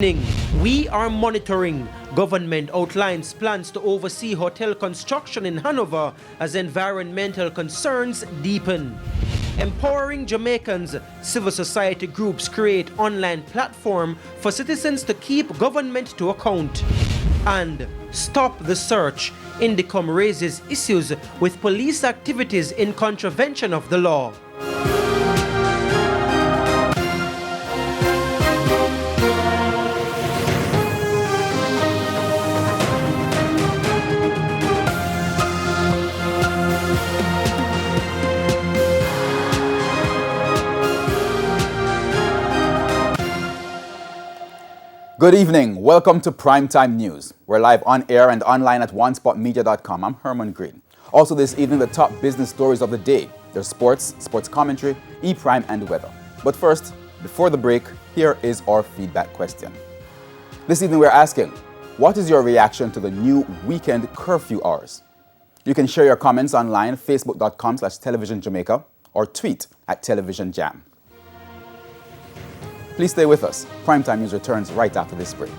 We are monitoring. Government outlines plans to oversee hotel construction in Hanover as environmental concerns deepen. Empowering Jamaicans, civil society groups create online platform for citizens to keep government to account. And Stop the Search. Indicom raises issues with police activities in contravention of the law. Good evening. Welcome to Primetime News. We're live on air and online at onespotmedia.com. I'm Herman Green. Also this evening, the top business stories of the day. There's sports commentary, e-prime, and weather. But first, before the break, here is our feedback question. This evening, we're asking, what is your reaction to the new weekend curfew hours? You can share your comments online, facebook.com/televisionjamaica, or tweet at televisionjam. Please stay with us. Primetime News returns right after this break.